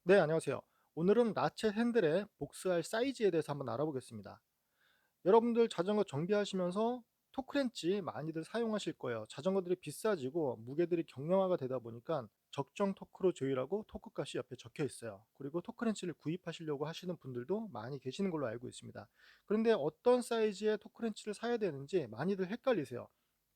네, 안녕하세요. 오늘은 라쳇 핸들의 복스할 사이즈에 대해서 한번 알아보겠습니다. 여러분들 자전거 정비하시면서 토크렌치 많이들 사용하실 거예요. 자전거들이 비싸지고 무게들이 경량화가 되다 보니까 적정 토크로 조율하고 토크값이 옆에 적혀 있어요. 그리고 토크렌치를 구입하시려고 하시는 분들도 많이 계시는 걸로 알고 있습니다. 그런데 어떤 사이즈의 토크렌치를 사야 되는지 많이들 헷갈리세요.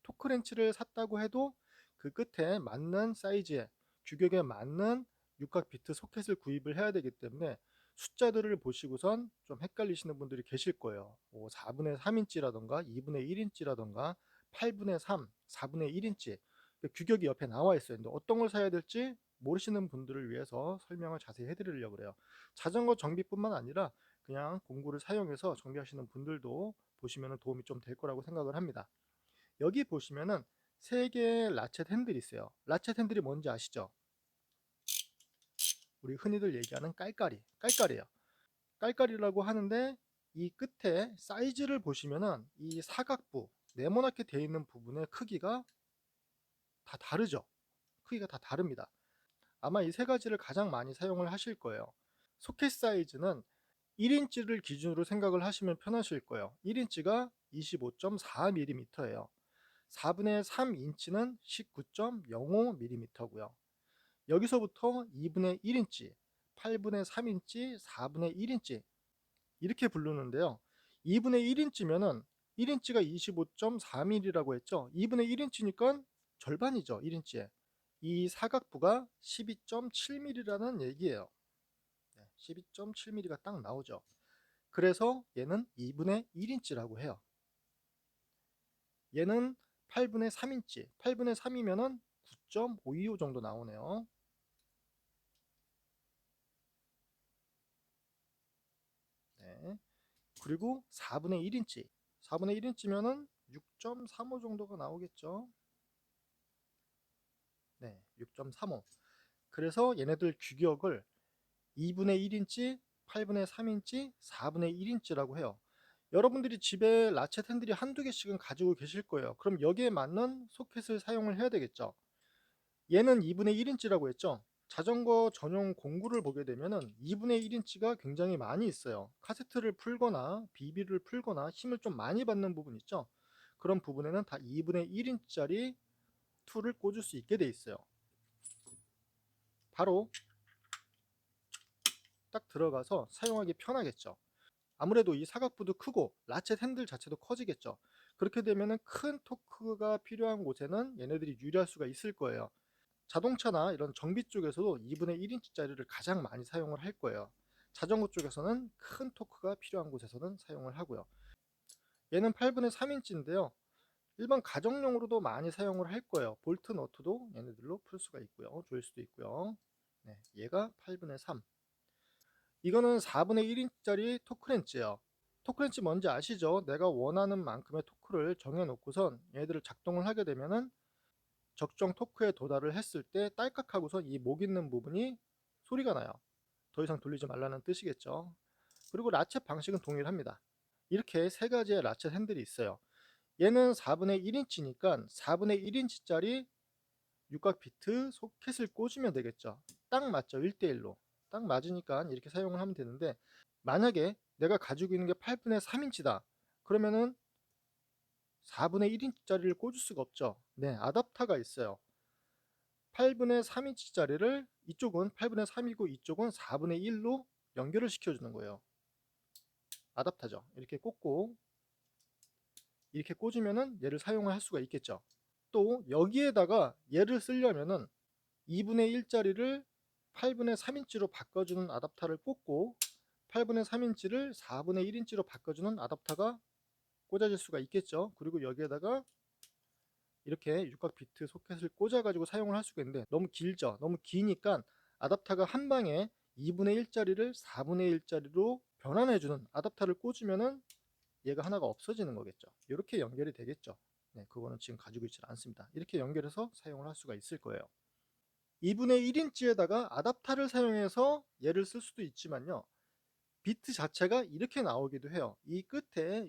토크렌치를 샀다고 해도 그 끝에 맞는 사이즈의 규격에 맞는 육각 비트 소켓을 구입을 해야 되기 때문에 숫자들을 보시고선 좀 헷갈리시는 분들이 계실 거예요. 4분의 3인치라던가 2분의 1인치라던가 8분의 3, 4분의 1인치 규격이 옆에 나와 있어요. 근데 어떤 걸 사야 될지 모르시는 분들을 위해서 설명을 자세히 해드리려고 그래요. 자전거 정비뿐만 아니라 그냥 공구를 사용해서 정비하시는 분들도 보시면 도움이 좀 될 거라고 생각을 합니다. 여기 보시면은 세 개의 라쳇 핸들이 있어요. 라쳇 핸들이 뭔지 아시죠? 우리 흔히들 얘기하는 깔깔이에요. 깔깔이라고 하는데 이 끝에 사이즈를 보시면은 이 사각부 네모나게 되어 있는 부분의 크기가 다 다르죠. 크기가 다 다릅니다. 아마 이 세 가지를 가장 많이 사용을 하실 거예요. 소켓 사이즈는 1인치를 기준으로 생각을 하시면 편하실 거예요. 1인치가 25.4mm예요. 4분의 3인치는 19.05mm고요. 여기서부터 2분의 1인치, 8분의 3인치, 4분의 1인치 이렇게 부르는데요. 2분의 1인치면은 1인치가 25.4mm라고 했죠. 2분의 1인치니까 절반이죠. 1인치에. 이 사각부가 12.7mm라는 얘기예요. 12.7mm가 딱 나오죠. 그래서 얘는 2분의 1인치라고 해요. 얘는 8분의 3인치. 8분의 3이면은 9.525 정도 나오네요. 네. 그리고 4분의 1인치. 4분의 1인치면은 6.35 정도가 나오겠죠. 네, 6.35. 그래서 얘네들 규격을 2분의 1인치, 8분의 3인치, 4분의 1인치라고 해요. 여러분들이 집에 라쳇 핸들이 한두 개씩은 가지고 계실 거예요. 그럼 여기에 맞는 소켓을 사용을 해야 되겠죠. 얘는 2분의 1인치라고 했죠. 자전거 전용 공구를 보게 되면은 2분의 1인치가 굉장히 많이 있어요. 카세트를 풀거나 비비를 풀거나 힘을 좀 많이 받는 부분 있죠. 그런 부분에는 다 2분의 1인치짜리 툴을 꽂을 수 있게 돼 있어요. 바로 딱 들어가서 사용하기 편하겠죠. 아무래도 이 사각부도 크고 라쳇 핸들 자체도 커지겠죠. 그렇게 되면은 큰 토크가 필요한 곳에는 얘네들이 유리할 수가 있을 거예요. 자동차나 이런 정비 쪽에서도 2분의 1인치짜리를 가장 많이 사용을 할 거예요. 자전거 쪽에서는 큰 토크가 필요한 곳에서는 사용을 하고요. 얘는 8분의 3인치인데요. 일반 가정용으로도 많이 사용을 할 거예요. 볼트 너트도 얘네들로 풀 수가 있고요. 조일 수도 있고요. 네, 얘가 8분의 3. 이거는 4분의 1인치짜리 토크렌치예요. 토크렌치 뭔지 아시죠? 내가 원하는 만큼의 토크를 정해 놓고선 얘들을 작동을 하게 되면은 적정 토크에 도달을 했을 때 딸깍하고선 이 목 있는 부분이 소리가 나요. 더 이상 돌리지 말라는 뜻이겠죠. 그리고 라쳇 방식은 동일합니다. 이렇게 세 가지의 라쳇 핸들이 있어요. 얘는 4분의 1인치니까 4분의 1인치짜리 육각 비트 소켓을 꽂으면 되겠죠. 딱 맞죠. 1대1로. 딱 맞으니까 이렇게 사용을 하면 되는데 만약에 내가 가지고 있는 게 8분의 3인치다. 그러면은 4분의 1인치짜리를 꽂을 수가 없죠. 네, 아답터가 있어요. 8분의 3인치짜리를 이쪽은 8분의 3이고 이쪽은 4분의 1로 연결을 시켜주는 거예요. 아답터죠. 이렇게 꽂고 이렇게 꽂으면은 얘를 사용을 할 수가 있겠죠. 또 여기에다가 얘를 쓰려면은 2분의 1짜리를 8분의 3인치로 바꿔주는 아답터를 꽂고 8분의 3인치를 4분의 1인치로 바꿔주는 아답터가 꽂아질 수가 있겠죠. 그리고 여기에다가 이렇게 육각 비트 소켓을 꽂아가지고 사용을 할 수가 있는데 너무 길죠. 너무 기니까 아답터가 한 방에 2분의 1짜리를 4분의 1짜리로 변환해주는 아답터를 꽂으면은 얘가 하나가 없어지는 거겠죠. 이렇게 연결이 되겠죠. 네, 그거는 지금 가지고 있지 않습니다. 이렇게 연결해서 사용을 할 수가 있을 거예요. 2분의 1인치에다가 아답터를 사용해서 얘를 쓸 수도 있지만요. 비트 자체가 이렇게 나오기도 해요. 이 끝에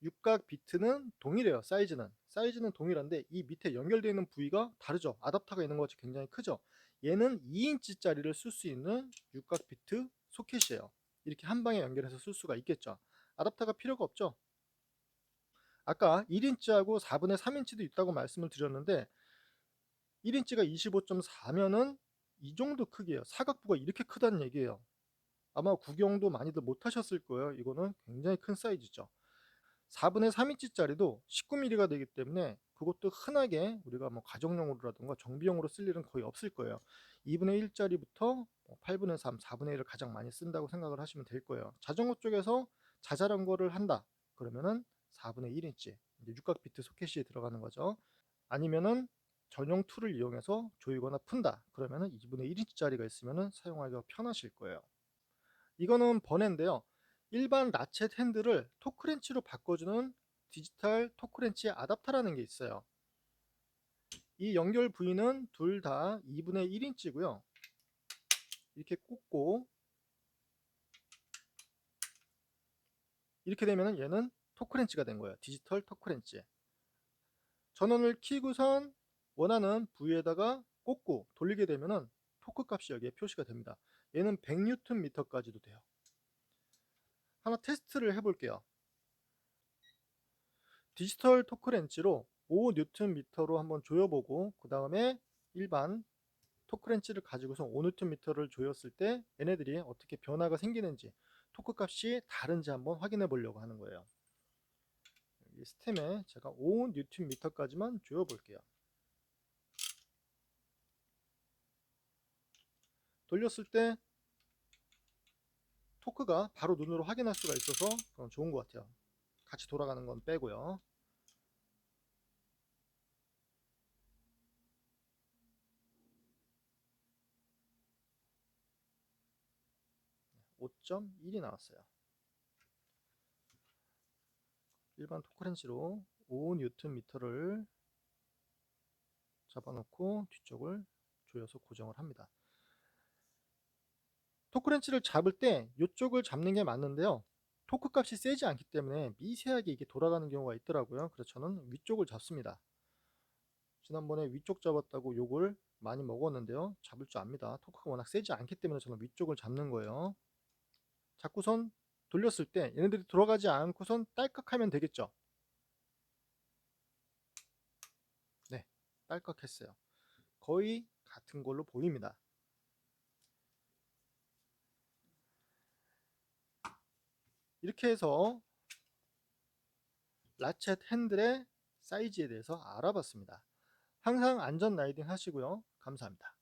육각 비트는 동일해요. 사이즈는 동일한데 이 밑에 연결되어 있는 부위가 다르죠. 아답터가 있는 것 같이 굉장히 크죠. 얘는 2인치짜리를 쓸 수 있는 육각 비트 소켓이에요. 이렇게 한 방에 연결해서 쓸 수가 있겠죠. 아답터가 필요가 없죠. 아까 1인치하고 4분의 3인치도 있다고 말씀을 드렸는데 1인치가 25.4면은 이 정도 크기예요. 사각부가 이렇게 크다는 얘기예요. 아마 구경도 많이들 못 하셨을 거예요. 이거는 굉장히 큰 사이즈죠. 4분의 3인치짜리도 19mm가 되기 때문에 그것도 흔하게 우리가 뭐 가정용으로라든가 정비용으로 쓸 일은 거의 없을 거예요. 2분의 1짜리부터 8분의 3, 4분의 1을 가장 많이 쓴다고 생각을 하시면 될 거예요. 자전거 쪽에서 자잘한 거를 한다. 그러면은 4분의 1인치 육각 비트 소켓이 들어가는 거죠. 아니면은 전용 툴을 이용해서 조이거나 푼다. 그러면은 2분의 1인치짜리가 있으면은 사용하기가 편하실 거예요. 이거는 버넷인데요. 일반 라쳇 핸들을 토크렌치로 바꿔주는 디지털 토크렌치 아답터라는 게 있어요. 이 연결 부위는 둘 다 2분의 1인치고요. 이렇게 꽂고 이렇게 되면 얘는 토크렌치가 된 거예요. 디지털 토크렌치. 전원을 켜고선 원하는 부위에다가 꽂고 돌리게 되면은 토크 값이 여기에 표시가 됩니다. 얘는 100Nm까지도 돼요. 하나 테스트를 해볼게요. 디지털 토크렌치로 5Nm로 한번 조여보고 그 다음에 일반 토크렌치를 가지고서 5Nm를 조였을 때 얘네들이 어떻게 변화가 생기는지 토크 값이 다른지 한번 확인해 보려고 하는 거예요. 이 스템에 제가 5Nm까지만 조여 볼게요. 돌렸을 때 토크가 바로 눈으로 확인할 수가 있어서 좋은 것 같아요. 같이 돌아가는 건 빼고요. 5.1이 나왔어요. 일반 토크렌치로 5Nm를 잡아놓고 뒤쪽을 조여서 고정을 합니다. 토크렌치를 잡을 때 이쪽을 잡는 게 맞는데요. 토크 값이 세지 않기 때문에 미세하게 이게 돌아가는 경우가 있더라고요. 그래서 저는 위쪽을 잡습니다. 지난번에 위쪽 잡았다고 욕을 많이 먹었는데요. 잡을 줄 압니다. 토크가 워낙 세지 않기 때문에 저는 위쪽을 잡는 거예요. 잡고선 돌렸을 때 얘네들이 돌아가지 않고선 딸깍하면 되겠죠. 네, 딸깍했어요. 거의 같은 걸로 보입니다. 이렇게 해서 라쳇 핸들의 사이즈에 대해서 알아봤습니다. 항상 안전 라이딩 하시고요. 감사합니다.